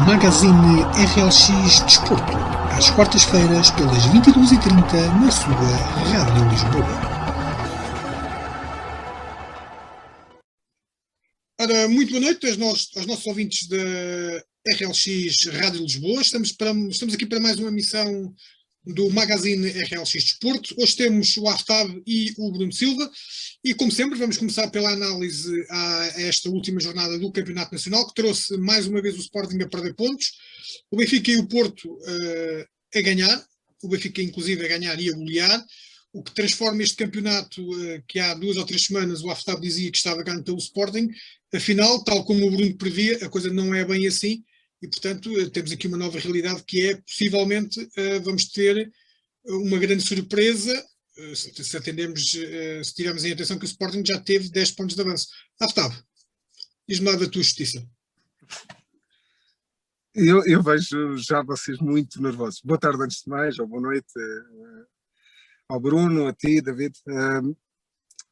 Magazine RLX Desporto, às quartas-feiras pelas 22h30 na sua Rádio Lisboa. Ora, muito boa noite aos nossos ouvintes da RLX Rádio Lisboa. Estamos aqui para mais uma emissão do Magazine RLX Desporto. Hoje temos o Aftab e o Bruno Silva e, como sempre, vamos começar pela análise a esta última jornada do Campeonato Nacional, que trouxe mais uma vez o Sporting a perder pontos, o Benfica e o Porto a ganhar, o Benfica inclusive a ganhar e a golear, o que transforma este campeonato que há 2 ou 3 semanas o Aftab dizia que estava ganho pelo Sporting. Afinal, tal como o Bruno previa, a coisa não é bem assim. E, portanto, temos aqui uma nova realidade que é, possivelmente, vamos ter uma grande surpresa se atendemos, se tivermos em atenção que o Sporting já teve 10 pontos de avanço. Aftab, diz-me lá da tua justiça. Eu vejo já vocês muito nervosos. Boa tarde antes de mais, ou boa noite ao Bruno, a ti, David.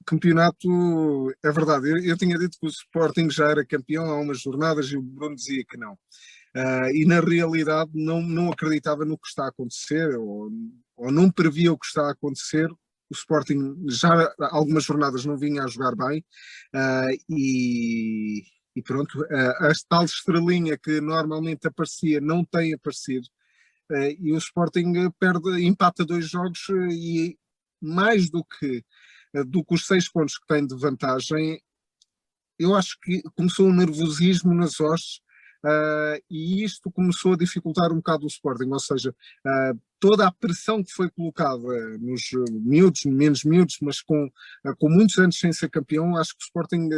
Campeonato, é verdade, eu tinha dito que o Sporting já era campeão há umas jornadas e o Bruno dizia que não. E na realidade não acreditava no que está a acontecer ou não previa o que está a acontecer. O Sporting já há algumas jornadas não vinha a jogar bem e pronto, a tal estrelinha que normalmente aparecia não tem aparecido e o Sporting empata 2 jogos e mais do que os 6 pontos que tem de vantagem, eu acho que começou um nervosismo nas hostes e isto começou a dificultar um bocado o Sporting, ou seja, toda a pressão que foi colocada nos miúdos, menos miúdos, mas com muitos anos sem ser campeão, acho que o Sporting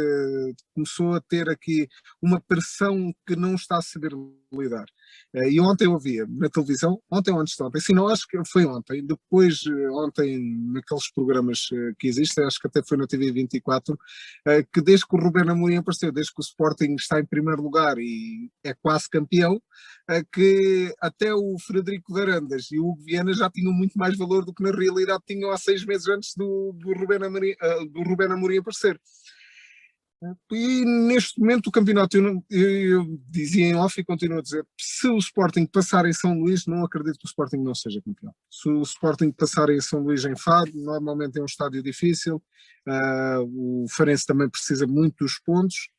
começou a ter aqui uma pressão que não está a saber lidar. E ontem eu via na televisão, ontem ou antes de ontem, sim, não, acho que foi ontem, depois ontem naqueles programas que existem, acho que até foi na TV 24, que desde que o Ruben Amorim apareceu, desde que o Sporting está em primeiro lugar e é quase campeão, que até o Frederico Varandas e o Hugo Viana já tinham muito mais valor do que na realidade tinham há 6 meses antes do Ruben Amorim aparecer. E neste momento o campeonato, eu dizia em off e continuo a dizer, se o Sporting passar em São Luís, não acredito que o Sporting não seja campeão. Se o Sporting passar em São Luís em Faro, normalmente é um estádio difícil, o Farense também precisa muito dos pontos,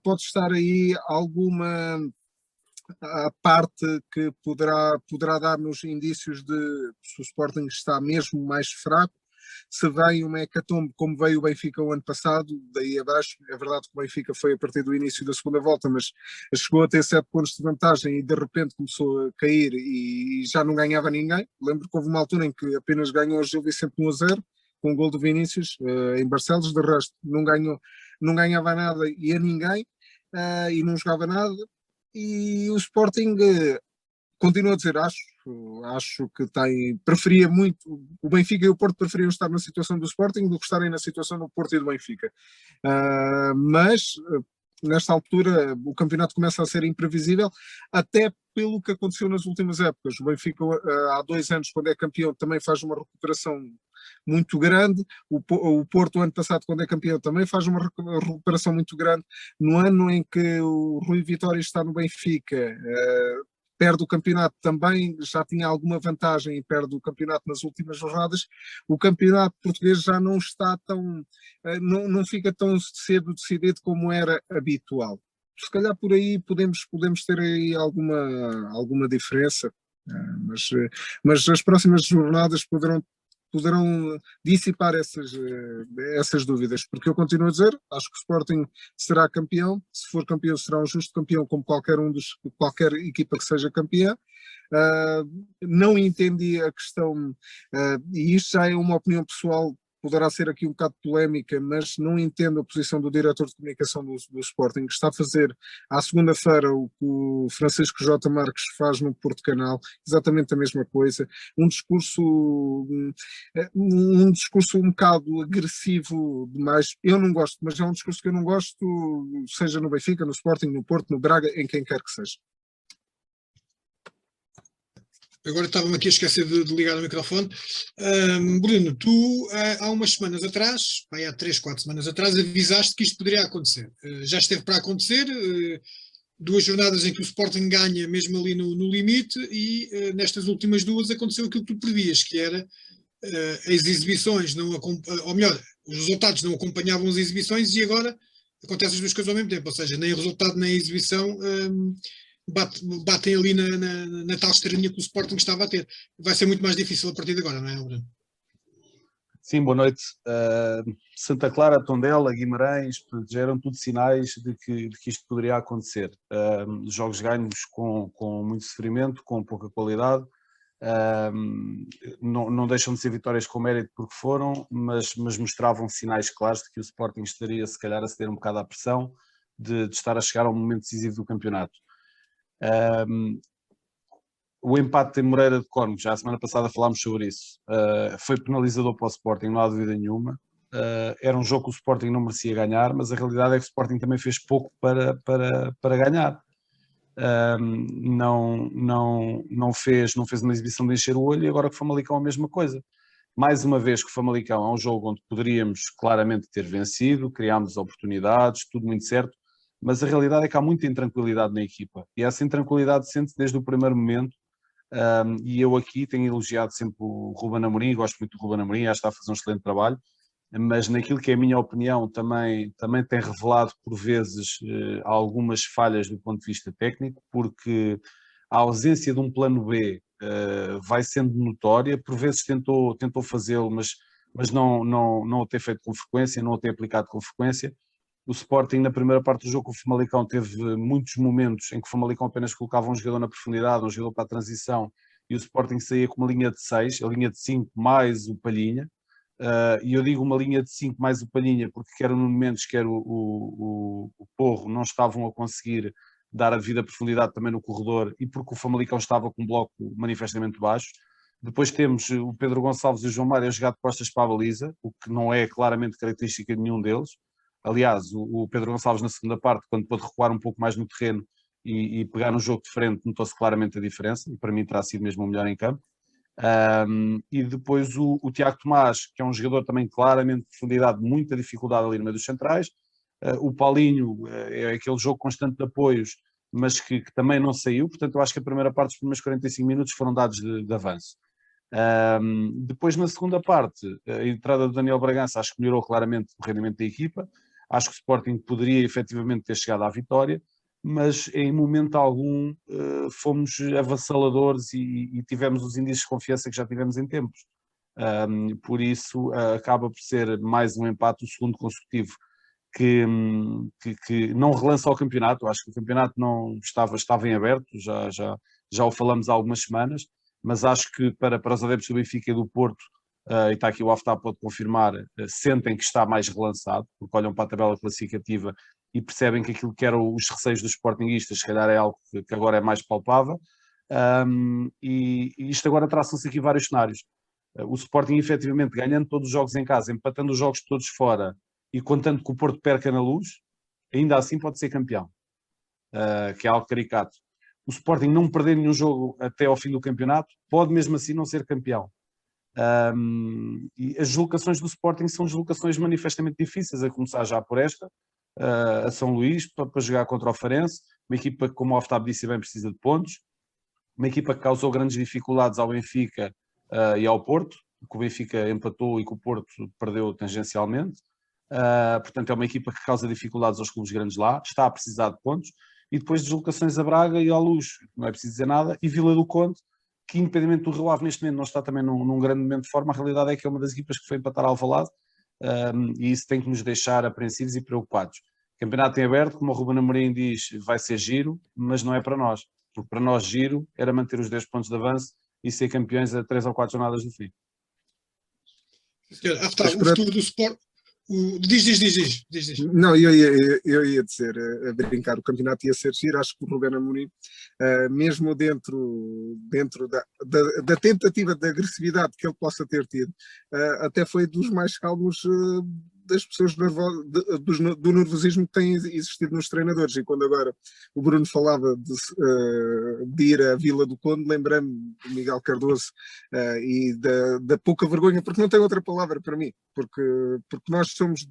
pode estar aí alguma a parte que poderá dar-nos indícios de se o Sporting está mesmo mais fraco, se vem uma hecatombe como veio o Benfica o ano passado, daí abaixo. É verdade que o Benfica foi a partir do início da segunda volta, mas chegou a ter 7 pontos de vantagem e de repente começou a cair e já não ganhava ninguém. Lembro que houve uma altura em que apenas ganhou o Gil Vicente 1-0, com o gol do Vinícius em Barcelos, de resto não ganhava nada e a ninguém e não jogava nada. E o Sporting, continuo a dizer, acho que preferia muito, o Benfica e o Porto preferiam estar na situação do Sporting do que estarem na situação do Porto e do Benfica. Mas nesta altura o campeonato começa a ser imprevisível, até pelo que aconteceu nas últimas épocas. O Benfica há 2 anos, quando é campeão, também faz uma recuperação muito grande. O Porto, ano passado, quando é campeão, também faz uma recuperação muito grande. No ano em que o Rui Vitória está no Benfica, perde o campeonato também, já tinha alguma vantagem e perde o campeonato nas últimas jornadas. O campeonato português já não está não fica tão cedo decidido como era habitual. Se calhar por aí podemos ter aí alguma diferença, mas as próximas jornadas poderão dissipar essas dúvidas, porque eu continuo a dizer, acho que o Sporting será campeão, se for campeão será um justo campeão como qualquer equipa que seja campeã. Não entendi a questão, e isto já é uma opinião pessoal, poderá ser aqui um bocado polémica, mas não entendo a posição do diretor de comunicação do Sporting, que está a fazer à segunda-feira o que o Francisco J. Marques faz no Porto Canal, exatamente a mesma coisa, um discurso um bocado agressivo demais. Eu não gosto, mas é um discurso que eu não gosto, seja no Benfica, no Sporting, no Porto, no Braga, em quem quer que seja. Agora estava-me aqui a esquecer de ligar o microfone. Bruno, tu há umas semanas atrás, há 3, 4 semanas atrás, avisaste que isto poderia acontecer. Já esteve para acontecer, duas jornadas em que o Sporting ganha mesmo ali no limite e nestas últimas duas aconteceu aquilo que tu previas, que era as exibições, não ou melhor, os resultados não acompanhavam as exibições e agora acontecem as duas coisas ao mesmo tempo, ou seja, nem o resultado nem a exibição batem ali na tal estrelinha que o Sporting estava a ter. Vai ser muito mais difícil a partir de agora, não é, Bruno? Sim, boa noite. Santa Clara, Tondela, Guimarães, já eram tudo sinais de que isto poderia acontecer. Jogos ganhos com muito sofrimento, com pouca qualidade. Não deixam de ser vitórias com mérito porque foram, mas mostravam sinais claros de que o Sporting estaria se calhar a ceder um bocado à pressão de estar a chegar ao momento decisivo do campeonato. O empate em Moreira de Cónegos, já a semana passada falámos sobre isso, foi penalizador para o Sporting, não há dúvida nenhuma. Era um jogo que o Sporting não merecia ganhar, mas a realidade é que o Sporting também fez pouco para ganhar. Não fez uma exibição de encher o olho, e agora com o Famalicão a mesma coisa. Mais uma vez que o Famalicão é um jogo onde poderíamos claramente ter vencido, criámos oportunidades, tudo muito certo, mas a realidade é que há muita intranquilidade na equipa, e essa intranquilidade sente-se desde o primeiro momento. E eu aqui tenho elogiado sempre o Ruben Amorim, gosto muito do Ruben Amorim, acho que está a fazer um excelente trabalho, mas naquilo que é a minha opinião também tem revelado por vezes algumas falhas do ponto de vista técnico, porque a ausência de um plano B vai sendo notória, por vezes tentou fazê-lo, mas não o ter feito com frequência, não o ter aplicado com frequência. O Sporting na primeira parte do jogo, o Famalicão teve muitos momentos em que o Famalicão apenas colocava um jogador na profundidade, um jogador para a transição, e o Sporting saía com uma linha de 6, a linha de 5 mais o Palhinha. E eu digo uma linha de 5 mais o Palhinha porque quer o Nuno Mendes, quer o Porro não estavam a conseguir dar a devida profundidade também no corredor, e porque o Famalicão estava com um bloco manifestamente baixo. Depois temos o Pedro Gonçalves e o João Mário a jogar de costas para a baliza, o que não é claramente característica de nenhum deles. Aliás, o Pedro Gonçalves na segunda parte, quando pôde recuar um pouco mais no terreno e pegar no jogo de frente, notou-se claramente a diferença, e para mim terá sido mesmo o melhor em campo. E depois o Tiago Tomás, que é um jogador também claramente de profundidade, muita dificuldade ali no meio dos centrais. O Paulinho é aquele jogo constante de apoios, mas que também não saiu, portanto eu acho que a primeira parte, os primeiros 45 minutos foram dados de avanço. Depois na segunda parte, a entrada do Daniel Bragança acho que melhorou claramente o rendimento da equipa. Acho que o Sporting poderia efetivamente ter chegado à vitória, mas em momento algum fomos avassaladores e tivemos os indícios de confiança que já tivemos em tempos. Por isso acaba por ser mais um empate, o segundo consecutivo, que não relança o campeonato. Acho que o campeonato não estava em aberto, já o falamos há algumas semanas, mas acho que para os adeptos do Benfica e do Porto, e está aqui o Aftab pode confirmar, sentem que está mais relançado, porque olham para a tabela classificativa e percebem que aquilo que eram os receios dos sportinguistas, se calhar é algo que agora é mais palpável. E isto agora traçam-se aqui vários cenários. O Sporting efetivamente ganhando todos os jogos em casa, empatando os jogos todos fora e contando que o Porto perca na Luz, ainda assim pode ser campeão, que é algo caricato. O Sporting não perder nenhum jogo até ao fim do campeonato, pode mesmo assim não ser campeão. E as deslocações do Sporting são deslocações manifestamente difíceis, a começar já por esta, a São Luís, para jogar contra o Farense, uma equipa que, como o Aftab disse bem, precisa de pontos, uma equipa que causou grandes dificuldades ao Benfica e ao Porto, que o Benfica empatou e que o Porto perdeu tangencialmente. Portanto, é uma equipa que causa dificuldades aos clubes grandes lá, está a precisar de pontos. E depois deslocações a Braga e à Luz, não é preciso dizer nada, e Vila do Conde, que independente do Rio Ave neste momento não está também num grande momento de forma. A realidade é que é uma das equipas que foi empatar ao Alvalade, e isso tem que nos deixar apreensivos e preocupados. O campeonato em aberto, como o Ruben Amorim diz, vai ser giro, mas não é para nós, porque para nós giro era manter os 10 pontos de avanço e ser campeões a 3 ou 4 jornadas do fim. O futuro do Sport. Diz. Não, eu ia dizer, a brincar, o campeonato ia ser giro. Acho que o Ruben Amorim, mesmo dentro da tentativa de agressividade que ele possa ter tido, até foi dos mais calmos das pessoas do nervosismo que tem existido nos treinadores. E quando agora o Bruno falava de ir à Vila do Conde, lembrei-me do Miguel Cardoso e da pouca vergonha, porque não tem outra palavra para mim, porque nós somos,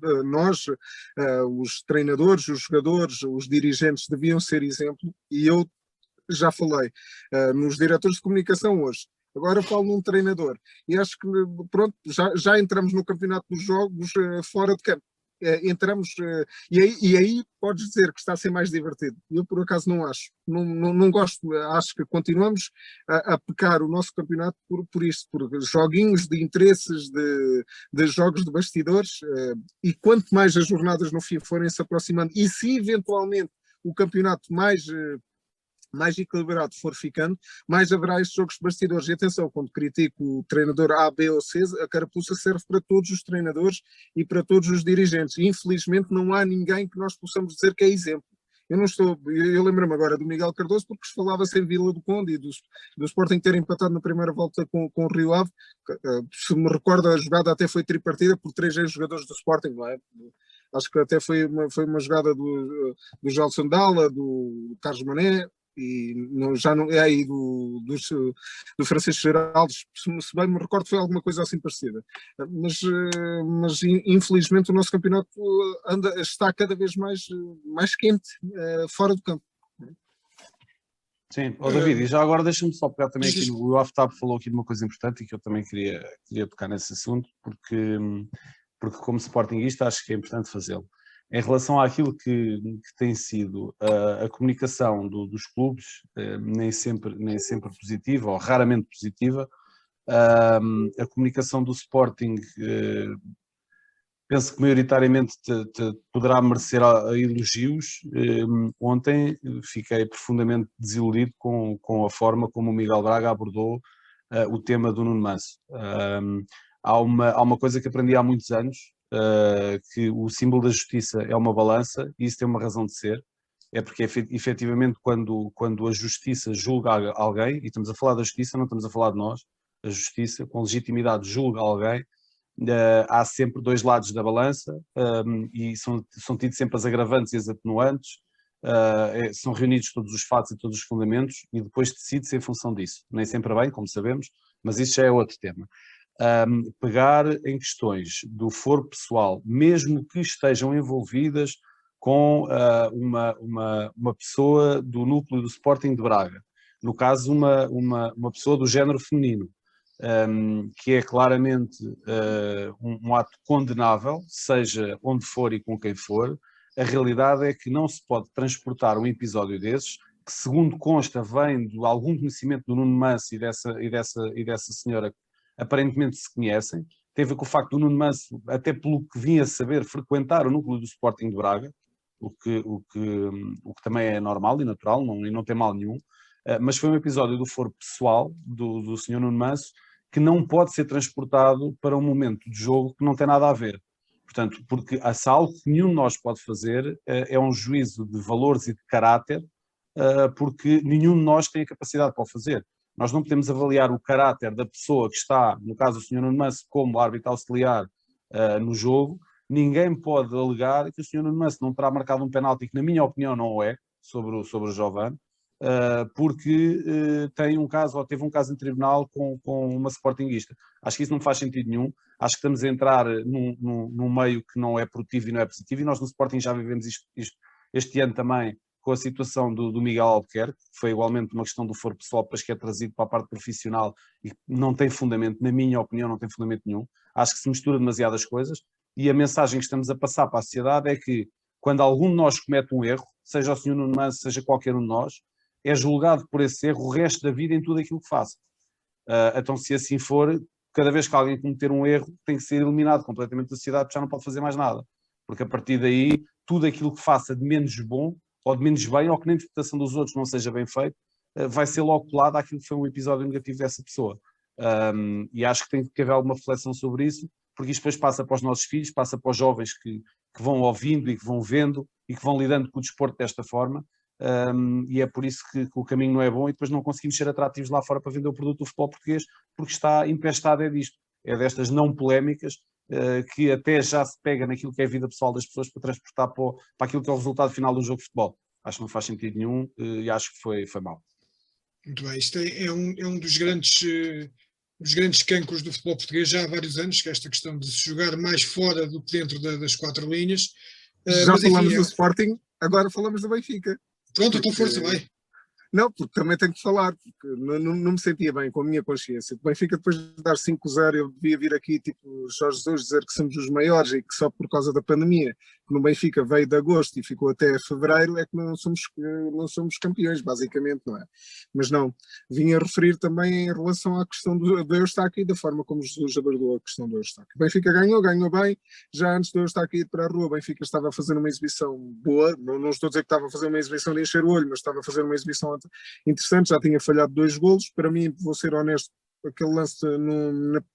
os treinadores, os jogadores, os dirigentes deviam ser exemplo, e eu já falei nos diretores de comunicação hoje. Agora falo num treinador. E acho que, pronto, já entramos no campeonato dos jogos fora de campo. Entramos, e aí podes dizer que está a ser mais divertido. Eu, por acaso, não acho. Não gosto. Acho que continuamos a pecar o nosso campeonato por isto, por joguinhos de interesses, de jogos de bastidores. E quanto mais as jornadas no fim forem se aproximando, e se eventualmente o campeonato mais equilibrado for ficando, mais haverá estes jogos de bastidores. E atenção, quando critico o treinador A, B ou C, a carapuça serve para todos os treinadores e para todos os dirigentes. E, infelizmente, não há ninguém que nós possamos dizer que é exemplo. Eu lembro-me agora do Miguel Cardoso, porque se falava-se em Vila do Conde e do Sporting ter empatado na primeira volta com o Rio Ave. Se me recordo, a jogada até foi tripartida por 3 ex-jogadores do Sporting, não é? Acho que até foi uma jogada do Gelson Dalla, do Carlos Mané, e já não é aí do Francisco Geraldo, se bem me recordo, foi alguma coisa assim parecida. Mas infelizmente o nosso campeonato está cada vez mais quente fora do campo. Sim, David, e já agora deixa-me só pegar também aqui o Aftab falou aqui de uma coisa importante e que eu também queria tocar nesse assunto, porque como sportinguista acho que é importante fazê-lo. Em relação àquilo que tem sido a comunicação dos clubes, nem sempre positiva, ou raramente positiva, a comunicação do Sporting, penso que maioritariamente poderá merecer elogios. Ontem fiquei profundamente desiludido com a forma como o Miguel Braga abordou o tema do Nuno Manso. Há uma coisa que aprendi há muitos anos, que o símbolo da justiça é uma balança, e isso tem uma razão de ser. É porque efetivamente quando a justiça julga alguém, e estamos a falar da justiça, não estamos a falar de nós, a justiça com legitimidade julga alguém, há sempre 2 lados da balança, e são tidos sempre as agravantes e as atenuantes, são reunidos todos os fatos e todos os fundamentos e depois decide-se em função disso. Nem sempre bem, como sabemos, mas isso já é outro tema. Pegar em questões do foro pessoal, mesmo que estejam envolvidas com uma pessoa do núcleo do Sporting de Braga, no caso uma pessoa do género feminino, que é claramente um ato condenável, seja onde for e com quem for. A realidade é que não se pode transportar um episódio desses, que segundo consta vem de algum conhecimento do Nuno Manso e dessa senhora que aparentemente se conhecem, tem a ver com o facto do Nuno Manso, até pelo que vinha a saber, frequentar o núcleo do Sporting de Braga, o que também é normal e natural, e não tem mal nenhum, mas foi um episódio do foro pessoal do Sr. Nuno Manso que não pode ser transportado para um momento de jogo que não tem nada a ver. Portanto, porque se há algo que nenhum de nós pode fazer é um juízo de valores e de caráter, porque nenhum de nós tem a capacidade para o fazer. Nós não podemos avaliar o caráter da pessoa que está, no caso do Sr. Nuno Manso, como árbitro auxiliar no jogo. Ninguém pode alegar que o Sr. Nuno Manso não terá marcado um penalti, que na minha opinião não o é, sobre o Jovane, porque tem um caso, ou teve um caso em tribunal com uma sportinguista. Acho que isso não faz sentido nenhum. Acho que estamos a entrar num meio que não é produtivo e não é positivo, e nós no Sporting já vivemos isto este ano também, com a situação do Miguel Albuquerque, que foi igualmente uma questão do foro pessoal, depois que é trazido para a parte profissional e não tem fundamento, na minha opinião, não tem fundamento nenhum. Acho que se mistura demasiadas coisas, e a mensagem que estamos a passar para a sociedade é que quando algum de nós comete um erro, seja o Sr. Nuno Manso, seja qualquer um de nós, é julgado por esse erro o resto da vida em tudo aquilo que faça. Então, se assim for, cada vez que alguém cometer um erro, tem que ser eliminado completamente da sociedade, porque já não pode fazer mais nada. Porque a partir daí, tudo aquilo que faça de menos bom, ou de menos bem, ou que na interpretação dos outros não seja bem feito, vai ser logo colado àquilo que foi um episódio negativo dessa pessoa. E acho que tem que haver alguma reflexão sobre isso, porque isto depois passa para os nossos filhos, passa para os jovens que vão ouvindo e que vão vendo e que vão lidando com o desporto desta forma. E é por isso que o caminho não é bom, e depois não conseguimos ser atrativos lá fora para vender o produto do futebol português, porque está empestado disto, é destas não polémicas que até já se pega naquilo que é a vida pessoal das pessoas para transportar para aquilo que é o resultado final do jogo de futebol. Acho que não faz sentido nenhum e acho que foi mau. Muito bem, isto é um dos grandes cancros do futebol português já há vários anos, que é esta questão de se jogar mais fora do que dentro das quatro linhas. Já Mas, falamos enfim, do Sporting, agora falamos do Benfica. pronto, então força, vai. Não, porque também tenho que falar, porque não me sentia bem com a minha consciência. O Benfica, depois de dar 5-0, eu devia vir aqui, tipo, Jorge Jesus, dizer que somos os maiores e que só por causa da pandemia, que no Benfica veio de agosto e ficou até fevereiro, é que não somos campeões, basicamente, não é? Mas não, vim a referir também em relação à questão do Eustáquio e da forma como Jesus abordou a questão do Eustáquio. O Benfica ganhou bem, já antes do Eustáquio ir para a rua, o Benfica estava a fazer uma exibição boa, não estou a dizer que estava a fazer uma exibição de encher o olho, mas estava a fazer uma exibição interessante, já tinha falhado 2 golos. Para mim, vou ser honesto, aquele lance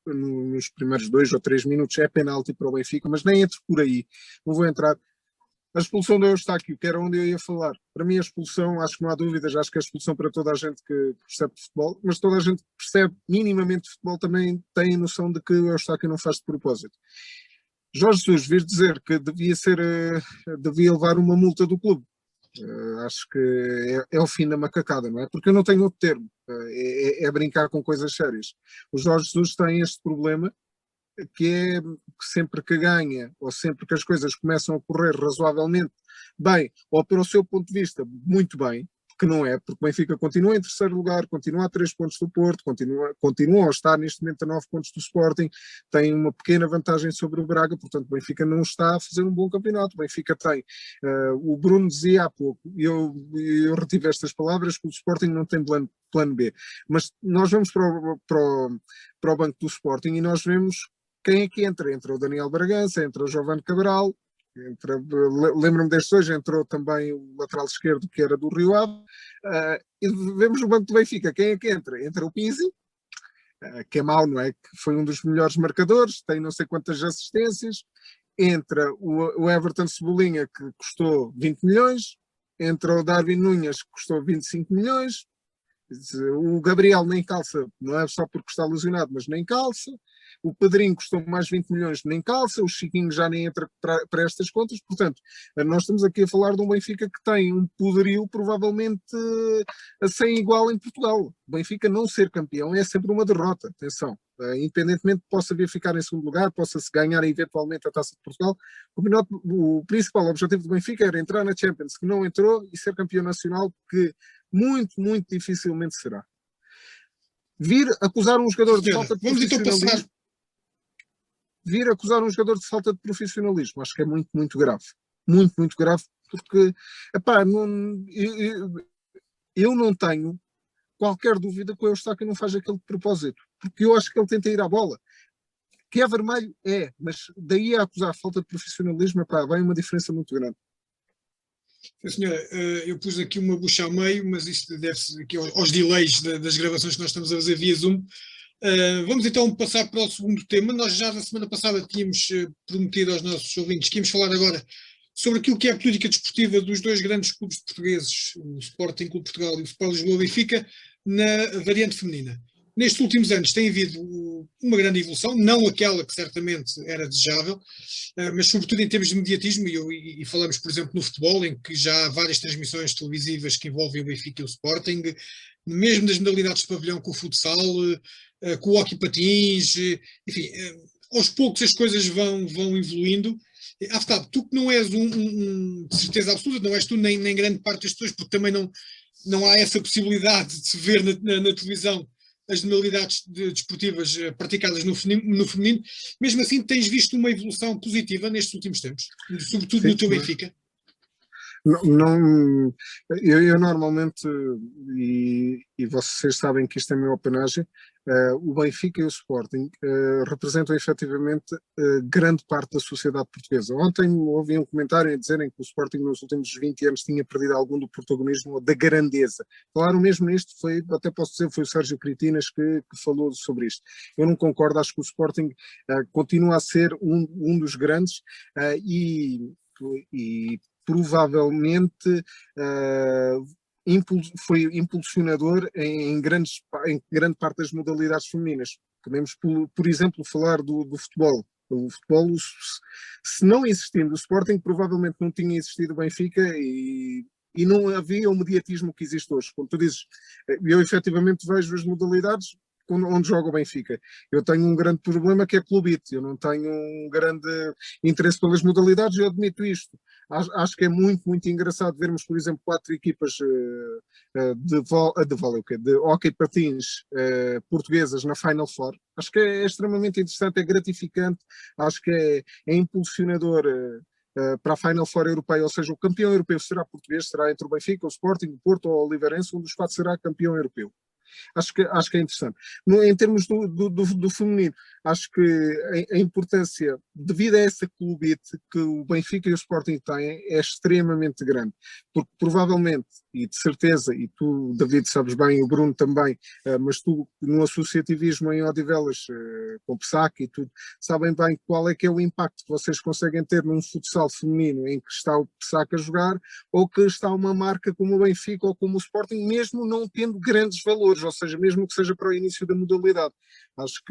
nos primeiros 2 ou 3 minutos é penalti para o Benfica, mas nem entro por aí, não vou entrar. A expulsão do Eustáquio, que era onde eu ia falar, para mim a expulsão, acho que não há dúvidas, acho que a expulsão para toda a gente que percebe de futebol, mas toda a gente que percebe minimamente de futebol também tem noção de que o Eustáquio não faz de propósito. Jorge Jesus vir dizer que devia levar uma multa do clube, acho que é o fim da macacada, não é? Porque eu não tenho outro termo, é brincar com coisas sérias. O Jorge Jesus tem este problema, que é que sempre que ganha, ou sempre que as coisas começam a correr razoavelmente bem, ou para o seu ponto de vista, muito bem, que não é, porque o Benfica continua em terceiro lugar, continua a 3 pontos do Porto, continua a estar neste momento a 9 pontos do Sporting, tem uma pequena vantagem sobre o Braga, portanto o Benfica não está a fazer um bom campeonato. O Benfica tem, o Bruno dizia há pouco, eu retive estas palavras, que o Sporting não tem plano B, mas nós vamos para o banco do Sporting e nós vemos quem é que entra. Entra o Daniel Bragança, entra o Giovane Cabral, lembro-me destes dois, entrou também o lateral esquerdo que era do Rio Ave, e vemos no banco do Benfica, quem é que entra? Entra o Pizzi, que é mau, não é? Que foi um dos melhores marcadores, tem não sei quantas assistências, entra o Everton Cebolinha, que custou 20 milhões, entra o Darwin Núñez, que custou 25 milhões, o Gabriel nem calça, não é só porque está lesionado, mas nem calça. O Pedrinho custou mais 20 milhões, nem calça. O Chiquinho já nem entra para estas contas. Portanto, nós estamos aqui a falar de um Benfica que tem um poderio provavelmente sem igual em Portugal. O Benfica não ser campeão é sempre uma derrota, atenção. Independentemente de possa vir ficar em segundo lugar, possa-se ganhar eventualmente a Taça de Portugal, o principal objetivo do Benfica era entrar na Champions, que não entrou, e ser campeão nacional, que muito, muito dificilmente será. Vir acusar um jogador de falta de profissionalismo. Vir acusar um jogador de falta de profissionalismo, acho que é muito, muito grave. Muito, muito grave, porque epá, eu não tenho qualquer dúvida que o Eustáquio não faz aquilo de propósito, porque eu acho que ele tenta ir à bola. Que é vermelho, mas daí a acusar falta de profissionalismo, epá, vai uma diferença muito grande. Senhora, eu pus aqui uma bucha ao meio, mas isto deve-se aqui aos delays das gravações que nós estamos a fazer via Zoom. Vamos então passar para o segundo tema. Nós já na semana passada tínhamos prometido aos nossos ouvintes que íamos falar agora sobre aquilo que é a política desportiva dos 2 grandes clubes portugueses, o Sporting Clube de Portugal e o Sport Lisboa Benfica, na variante feminina. Nestes últimos anos tem havido uma grande evolução, não aquela que certamente era desejável, mas sobretudo em termos de mediatismo, e falamos, por exemplo, no futebol, em que já há várias transmissões televisivas que envolvem o Benfica e o Sporting, mesmo nas modalidades de pavilhão com o futsal, com o hockey patins, enfim, aos poucos as coisas vão evoluindo. Aftab, tu que não és de certeza absoluta, não és tu nem grande parte das pessoas, porque também não há essa possibilidade de se ver na televisão as modalidades desportivas praticadas no feminino, mesmo assim tens visto uma evolução positiva nestes últimos tempos, sobretudo no teu Benfica? Eu normalmente, e vocês sabem que isto é a minha homenagem, o Benfica e o Sporting representam efetivamente grande parte da sociedade portuguesa. Ontem ouvi um comentário a dizerem que o Sporting nos últimos 20 anos tinha perdido algum do protagonismo ou da grandeza. Falaram mesmo nisto, até posso dizer, foi o Sérgio Critinas que falou sobre isto. Eu não concordo, acho que o Sporting continua a ser um dos grandes e provavelmente foi impulsionador em grande parte das modalidades femininas. Podemos, por exemplo, falar do futebol. O futebol, se não existindo o Sporting, provavelmente não tinha existido o Benfica e não havia o mediatismo que existe hoje. Como tu dizes, eu efetivamente vejo as modalidades onde joga o Benfica. Eu tenho um grande problema que é clubite, eu não tenho um grande interesse pelas modalidades, eu admito isto. Acho que é muito, muito engraçado vermos, por exemplo, 4 equipas de hóquei patins portuguesas na Final Four. Acho que é extremamente interessante, é gratificante, acho que é impulsionador para a Final Four europeia, ou seja, o campeão europeu será português, será entre o Benfica, o Sporting, o Porto ou o Oliveirense, um dos 4 será campeão europeu. Acho que é interessante. Em termos do feminino, acho que a importância, devido a essa clubite que o Benfica e o Sporting têm, é extremamente grande. Porque provavelmente, e de certeza, e tu, David, sabes bem, o Bruno também, mas tu no associativismo em Odivelas, com o PSAC e tudo, sabem bem qual é que é o impacto que vocês conseguem ter num futsal feminino em que está o PSAC a jogar ou que está uma marca como o Benfica ou como o Sporting, mesmo não tendo grandes valores, ou seja, mesmo que seja para o início da modalidade. Acho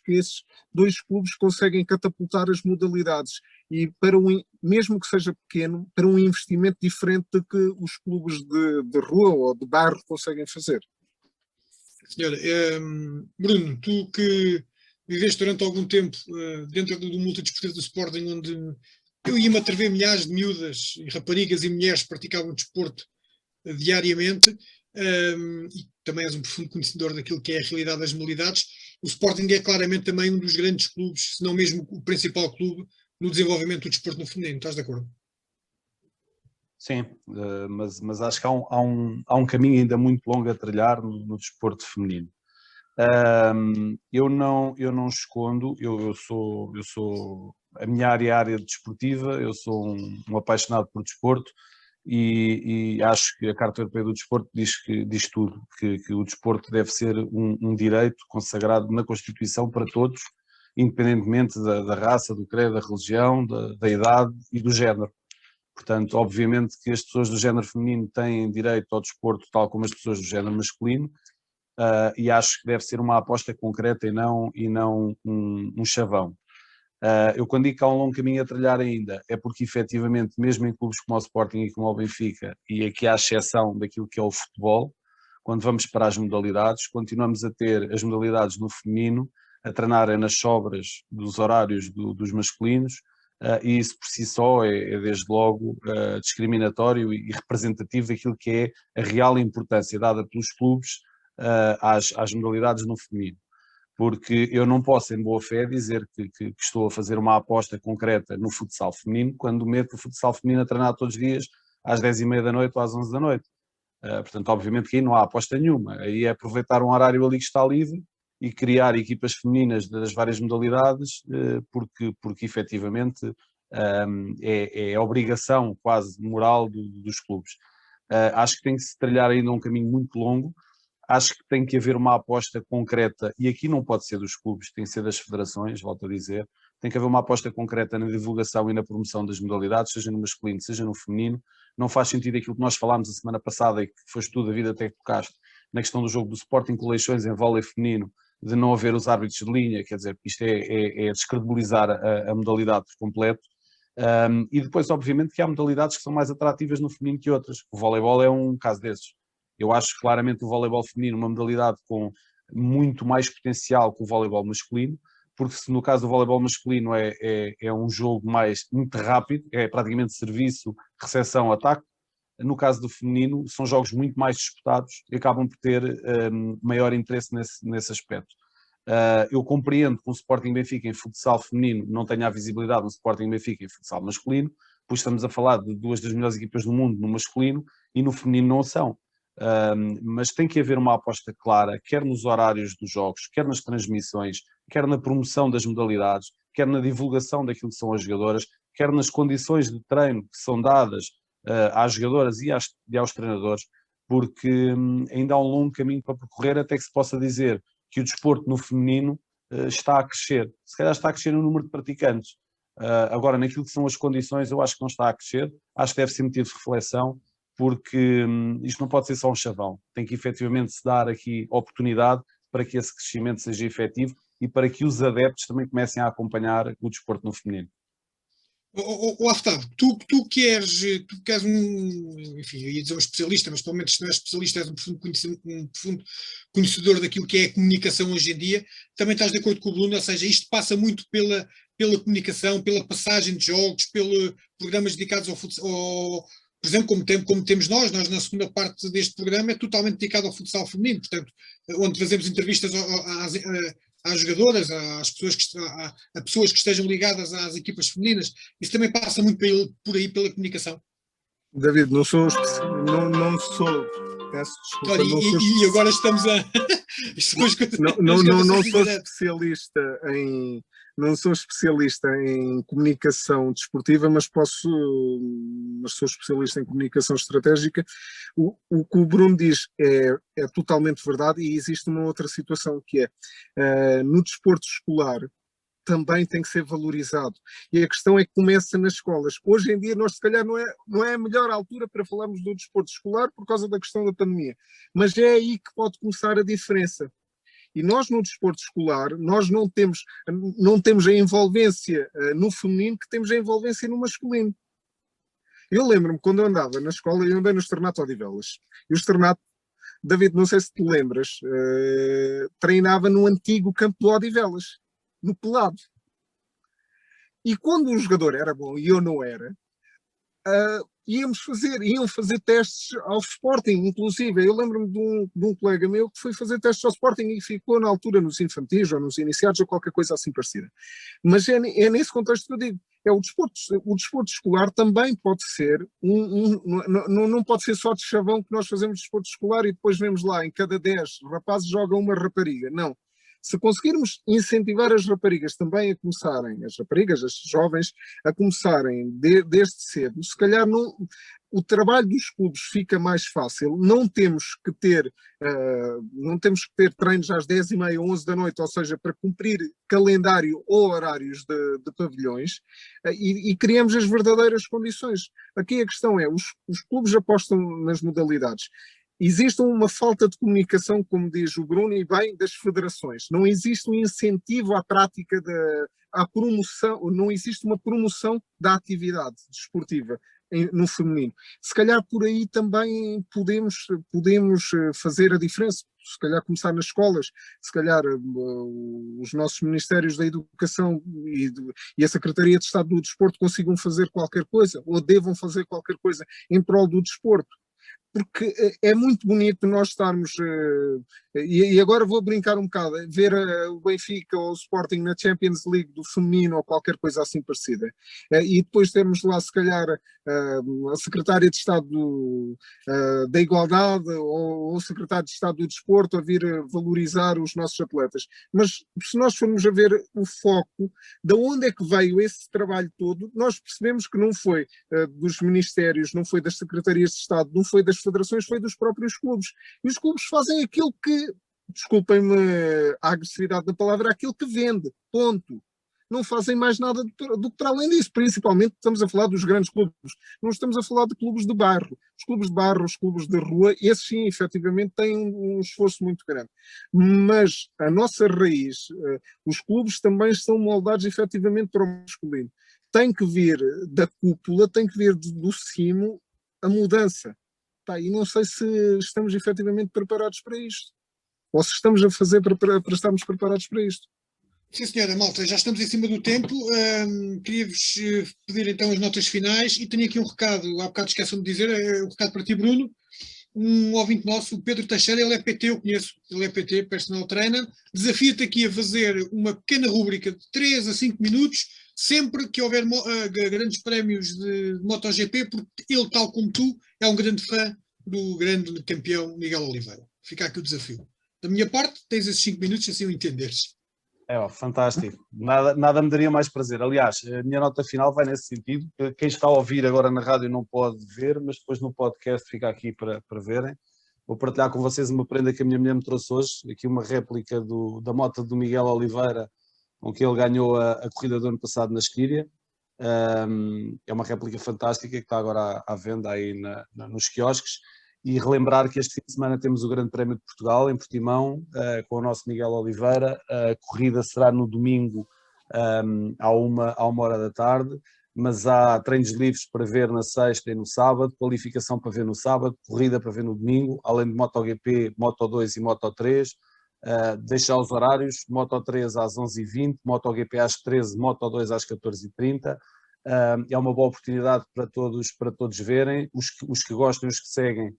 que esses 2 clubes conseguem catapultar as modalidades e mesmo que seja pequeno, para um investimento diferente do que os clubes de rua ou de bairro conseguem fazer. Senhora, Bruno, tu que viveste durante algum tempo dentro do multidesportivo do Sporting, onde eu ia-me atrever milhares de miúdas, e raparigas e mulheres que praticavam desporto diariamente, e também és um profundo conhecedor daquilo que é a realidade das modalidades. O Sporting é claramente também um dos grandes clubes, se não mesmo o principal clube, no desenvolvimento do desporto no feminino. Estás de acordo? Sim, mas acho que há um caminho ainda muito longo a trilhar no desporto feminino. Eu não escondo, eu sou a minha área desportiva, eu sou um apaixonado por desporto e acho que a Carta Europeia do Desporto diz tudo, que o desporto deve ser um direito consagrado na Constituição para todos, independentemente da raça, do credo, da religião, da idade e do género. Portanto, obviamente que as pessoas do género feminino têm direito ao desporto tal como as pessoas do género masculino, e acho que deve ser uma aposta concreta e não um chavão. Eu quando digo que há um longo caminho a trilhar ainda, é porque efetivamente, mesmo em clubes como o Sporting e como o Benfica, e aqui há exceção daquilo que é o futebol, quando vamos para as modalidades, continuamos a ter as modalidades no feminino, a treinarem nas sobras dos horários dos masculinos, e isso por si só é desde logo discriminatório e representativo daquilo que é a real importância dada pelos clubes às modalidades no feminino. Porque eu não posso, em boa fé, dizer que estou a fazer uma aposta concreta no futsal feminino, quando meto o futsal feminino a treinar todos os dias às 10h30 da noite ou às 11 da noite. Portanto, obviamente que aí não há aposta nenhuma. Aí é aproveitar um horário ali que está livre e criar equipas femininas das várias modalidades, porque efetivamente é obrigação quase moral dos clubes. Acho que tem que se trilhar ainda um caminho muito longo. Acho que tem que haver uma aposta concreta, e aqui não pode ser dos clubes, tem que ser das federações, volto a dizer, tem que haver uma aposta concreta na divulgação e na promoção das modalidades, seja no masculino, seja no feminino. Não faz sentido aquilo que nós falámos a semana passada e que foste tu, David, até que tocaste, na questão do jogo do Sporting com Leixões em vôlei feminino, de não haver os árbitros de linha, quer dizer, isto é descredibilizar a modalidade por completo. E depois, obviamente, que há modalidades que são mais atrativas no feminino que outras. O voleibol é um caso desses. Eu acho claramente o voleibol feminino uma modalidade com muito mais potencial que o voleibol masculino, porque se no caso do voleibol masculino é um jogo muito rápido, é praticamente serviço, recepção, ataque, no caso do feminino são jogos muito mais disputados e acabam por ter maior interesse nesse aspecto. Eu compreendo que o Sporting Benfica em futsal feminino não tenha a visibilidade do Sporting Benfica em futsal masculino, pois estamos a falar de 2 das melhores equipas do mundo no masculino e no feminino não são. Mas tem que haver uma aposta clara, quer nos horários dos jogos, quer nas transmissões, quer na promoção das modalidades, quer na divulgação daquilo que são as jogadoras, quer nas condições de treino que são dadas às jogadoras e aos treinadores, porque ainda há um longo caminho para percorrer até que se possa dizer que o desporto no feminino está a crescer. Se calhar está a crescer no número de praticantes. Agora, naquilo que são as condições, eu acho que não está a crescer, acho que deve ser motivo de reflexão, porque isto não pode ser só um chavão, tem que efetivamente se dar aqui oportunidade para que esse crescimento seja efetivo e para que os adeptos também comecem a acompanhar o desporto no feminino. Aftab, tu que és enfim, eu ia dizer um especialista, mas pelo menos se não és especialista, és um profundo conhecedor daquilo que é a comunicação hoje em dia, também estás de acordo com o Bruno, ou seja, isto passa muito pela comunicação, pela passagem de jogos, pelos programas dedicados ao futsal, por exemplo, como temos nós na segunda parte deste programa é totalmente dedicado ao futsal feminino, portanto, onde fazemos entrevistas às jogadoras, às pessoas a pessoas que estejam ligadas às equipas femininas. Isso também passa muito por aí pela comunicação. David, não sou, peço desculpa, Olha, não sou e agora estamos a não sou especialista em não sou especialista em comunicação desportiva, mas sou especialista em comunicação estratégica. O que o Bruno diz é totalmente verdade, e existe uma outra situação que é no desporto escolar também tem que ser valorizado. E a questão é que começa nas escolas. Hoje em dia nós se calhar não é a melhor altura para falarmos do desporto escolar por causa da questão da pandemia, mas é aí que pode começar a diferença. E nós no desporto escolar, nós não temos a envolvência no feminino que temos a envolvência no masculino. Eu lembro-me, quando eu andava na escola, eu andei no Externato Odivelas. E o Externato, David, não sei se te lembras, treinava no antigo campo do Odivelas, no pelado. E quando o jogador era bom e eu não era, iam fazer testes ao Sporting, inclusive. Eu lembro-me de um colega meu que foi fazer testes ao Sporting e ficou na altura nos infantis ou nos iniciados ou qualquer coisa assim parecida. Mas é nesse contexto que eu digo. O desporto escolar também pode ser, não pode ser só de chavão que nós fazemos desporto escolar e depois vemos lá, em cada 10 rapazes joga uma rapariga. Não. Se conseguirmos incentivar as raparigas também a começarem, as raparigas, as jovens, a começarem desde cedo, se calhar o trabalho dos clubes fica mais fácil, não temos que ter treinos às 10h30, 11 da noite, ou seja, para cumprir calendário ou horários de pavilhões, e criamos as verdadeiras condições. Aqui a questão é, os clubes apostam nas modalidades. Existe uma falta de comunicação, como diz o Bruno, e bem, das federações. Não existe um incentivo à prática, à promoção, não existe uma promoção da atividade desportiva no feminino. Se calhar por aí também podemos fazer a diferença. Se calhar começar nas escolas, se calhar os nossos Ministérios da Educação e a Secretaria de Estado do Desporto consigam fazer qualquer coisa, ou devam fazer qualquer coisa em prol do desporto. Porque é muito bonito nós estarmos, e agora vou brincar um bocado, ver o Benfica ou o Sporting na Champions League do feminino ou qualquer coisa assim parecida, e depois termos lá se calhar a Secretária de Estado da Igualdade ou o Secretário de Estado do Desporto a vir valorizar os nossos atletas. Mas se nós formos a ver o foco, de onde é que veio esse trabalho todo, nós percebemos que não foi dos ministérios, não foi das secretarias de Estado, não foi das federações, foi dos próprios clubes. E os clubes fazem aquilo que, desculpem-me a agressividade da palavra, aquilo que vende, ponto. Não fazem mais nada do que para além disso. Principalmente estamos a falar dos grandes clubes. Não estamos a falar de clubes de bairro. Os clubes de bairro, os clubes de rua, esses sim, efetivamente, têm um esforço muito grande. Mas a nossa raiz, os clubes também estão moldados efetivamente para o masculino. Tem que vir da cúpula, tem que vir do cimo a mudança. E não sei se estamos efetivamente preparados para isto. Ou se estamos a fazer para estarmos preparados para isto. Sim, senhora, malta, já estamos em cima do tempo. Queria-vos pedir então as notas finais e tenho aqui um recado, há bocado esqueci-me de dizer, um recado para ti, Bruno. Um ouvinte nosso, o Pedro Teixeira, ele é PT, eu conheço, ele é PT, personal trainer, desafia-te aqui a fazer uma pequena rúbrica de 3 a 5 minutos, sempre que houver grandes prémios de MotoGP, porque ele, tal como tu, é um grande fã do grande campeão Miguel Oliveira. Fica aqui o desafio. Da minha parte, tens esses 5 minutos, assim o entenderes. Fantástico. Nada me daria mais prazer. Aliás, a minha nota final vai nesse sentido. Quem está a ouvir agora na rádio não pode ver, mas depois no podcast fica aqui para verem. Vou partilhar com vocês uma prenda que a minha mulher me trouxe hoje, aqui uma réplica da moto do Miguel Oliveira, com que ele ganhou a corrida do ano passado na Esquíria. É uma réplica fantástica que está agora à venda aí nos quiosques. E relembrar que este fim de semana temos o Grande Prémio de Portugal, em Portimão, com o nosso Miguel Oliveira. A corrida será no domingo, à uma hora da tarde, mas há treinos livres para ver na sexta e no sábado, qualificação para ver no sábado, corrida para ver no domingo, além de MotoGP, Moto2 e Moto3. Deixar os horários: Moto3 às 11h20, MotoGP às 13h, Moto2 às 14h30. É uma boa oportunidade para todos verem. Os que gostam e os que seguem,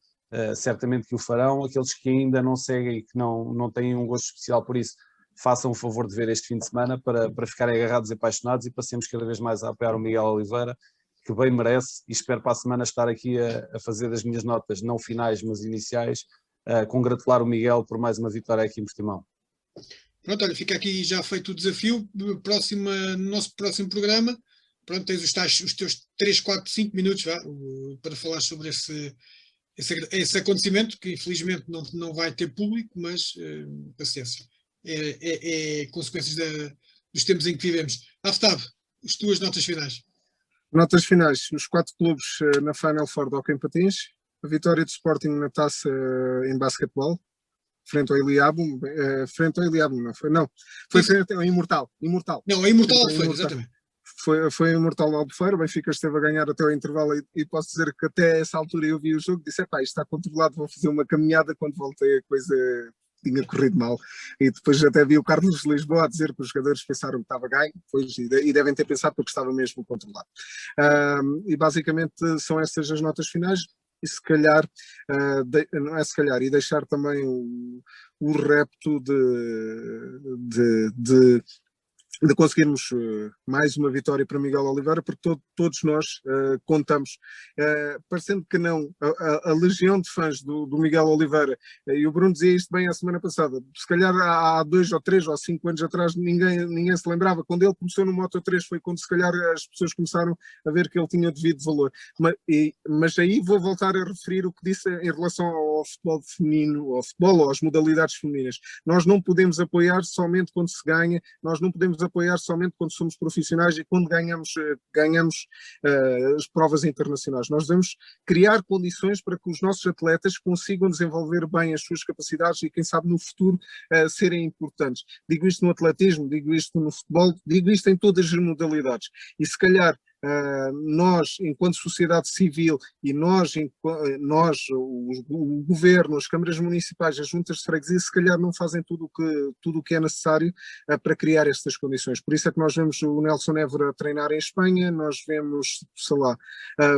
certamente que o farão. Aqueles que ainda não seguem e que não têm um gosto especial por isso, façam o favor de ver este fim de semana para ficarem agarrados e apaixonados, e passemos cada vez mais a apoiar o Miguel Oliveira, que bem merece, e espero para a semana estar aqui a fazer das minhas notas, não finais, mas iniciais, congratular o Miguel por mais uma vitória aqui em Portimão. Pronto, olha, fica aqui já feito o desafio. No nosso próximo programa, pronto, tens os teus 3, 4, 5 minutos para falar sobre esse acontecimento, que infelizmente não vai ter público, mas paciência. É consequências dos tempos em que vivemos. Aftab, as tuas notas finais. Notas finais: os 4 clubes na Final Four de Hóquei em Patins, a vitória do Sporting na taça em basquetebol, frente ao Iliabo, não foi? Não, foi frente ao Imortal. Não, a Imortal foi, exatamente. Foi o Imortal na Albufeira. O Benfica esteve a ganhar até ao intervalo e posso dizer que até essa altura eu vi o jogo e disse: isto está controlado, vou fazer uma caminhada. Quando voltei a coisa tinha corrido mal, e depois até vi o Carlos de Lisboa a dizer que os jogadores pensaram que estava ganho, e devem ter pensado porque estava mesmo controlado. E basicamente são estas as notas finais. E se calhar, não é se calhar, e deixar também o repto de conseguirmos mais uma vitória para Miguel Oliveira, porque todos nós contamos, parecendo que não, a legião de fãs do Miguel Oliveira, e o Bruno dizia isto bem a semana passada, se calhar há 2 ou 3 ou 5 anos atrás ninguém se lembrava. Quando ele começou no Moto3 foi quando se calhar as pessoas começaram a ver que ele tinha devido valor. Mas aí vou voltar a referir o que disse em relação ao futebol feminino, ao futebol ou às modalidades femininas. Nós não podemos apoiar somente quando se ganha, nós não podemos apoiar somente quando somos profissionais e quando ganhamos as provas internacionais. Nós devemos criar condições para que os nossos atletas consigam desenvolver bem as suas capacidades e, quem sabe, no futuro serem importantes. Digo isto no atletismo, digo isto no futebol, digo isto em todas as modalidades. E se calhar nós, enquanto sociedade civil, e nós o governo, as câmaras municipais, as juntas de freguesia, se calhar não fazem tudo o que é necessário para criar estas condições. Por isso é que nós vemos o Nelson Évora treinar em Espanha, nós vemos, sei lá,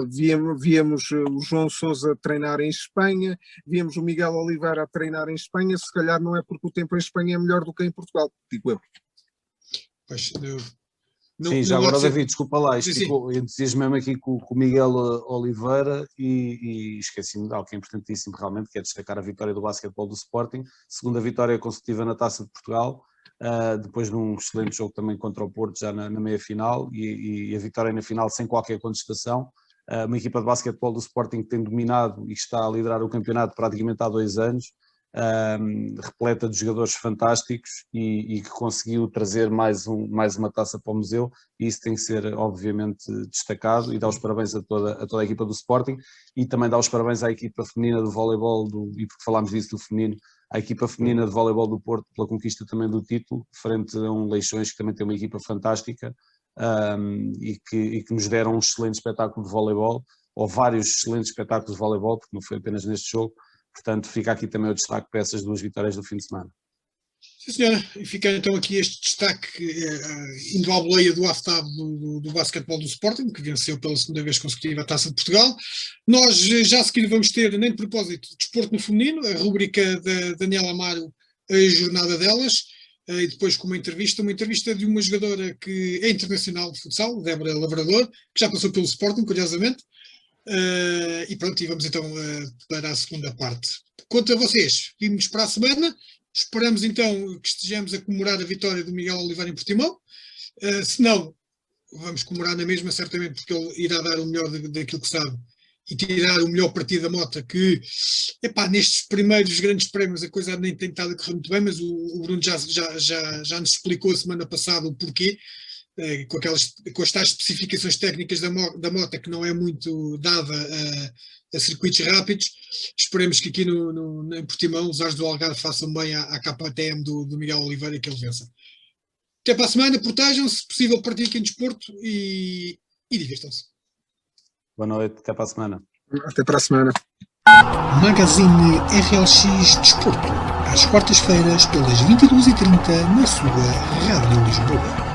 víamos o João Sousa treinar em Espanha, víamos o Miguel Oliveira a treinar em Espanha. Se calhar não é porque o tempo em Espanha é melhor do que em Portugal, digo eu. Pois, sim, já agora, David, desculpa lá, eu entusiasmo-me aqui com o Miguel Oliveira e esqueci-me de algo que é importantíssimo realmente, que é destacar a vitória do basquetebol do Sporting, segunda vitória consecutiva na Taça de Portugal, depois de um excelente jogo também contra o Porto já na meia-final, e a vitória na final sem qualquer contestação. Uma equipa de basquetebol do Sporting que tem dominado e que está a liderar o campeonato praticamente há 2 anos, repleta de jogadores fantásticos e que conseguiu trazer mais uma taça para o museu, e isso tem que ser obviamente destacado, e dar os parabéns a toda a equipa do Sporting, e também dar os parabéns à equipa feminina do voleibol, e porque falámos disso do feminino, à equipa feminina de voleibol do Porto pela conquista também do título, frente a um Leixões que também tem uma equipa fantástica, e que nos deram um excelente espetáculo de voleibol, ou vários excelentes espetáculos de voleibol, porque não foi apenas neste jogo. Portanto, fica aqui também o destaque para essas 2 vitórias do fim de semana. Sim, senhora. E fica então aqui este destaque, indo à boleia do Aftab do basquetebol do Sporting, que venceu pela segunda vez consecutiva a Taça de Portugal. Nós já a seguir vamos ter, nem de propósito, desporto no feminino, a rubrica da Daniela Amaro, a jornada delas, e depois com uma entrevista de uma jogadora que é internacional de futsal, Débora Lavrador, que já passou pelo Sporting, curiosamente. E pronto, e vamos então para a segunda parte. Quanto a vocês, vimos para a semana. Esperamos então que estejamos a comemorar a vitória do Miguel Oliveira em Portimão. Se não, vamos comemorar na mesma, certamente, porque ele irá dar o melhor daquilo que sabe e tirar o melhor partido da Mota, que, nestes primeiros grandes prémios a coisa nem tem estado a correr muito bem, mas o Bruno já nos explicou a semana passada o porquê. Com as tais especificações técnicas da Mota, que não é muito dada a circuitos rápidos. Esperemos que aqui em Portimão os Ares do Algarve façam bem à KTM do Miguel Oliveira e que ele vença. Até para a semana, protejam-se, se possível pratiquem desporto e divirtam-se. Boa noite, até para a semana. Até para a semana. Magazine RLX Desporto, às quartas-feiras, pelas 22h30, na sua Rádio Lisboa.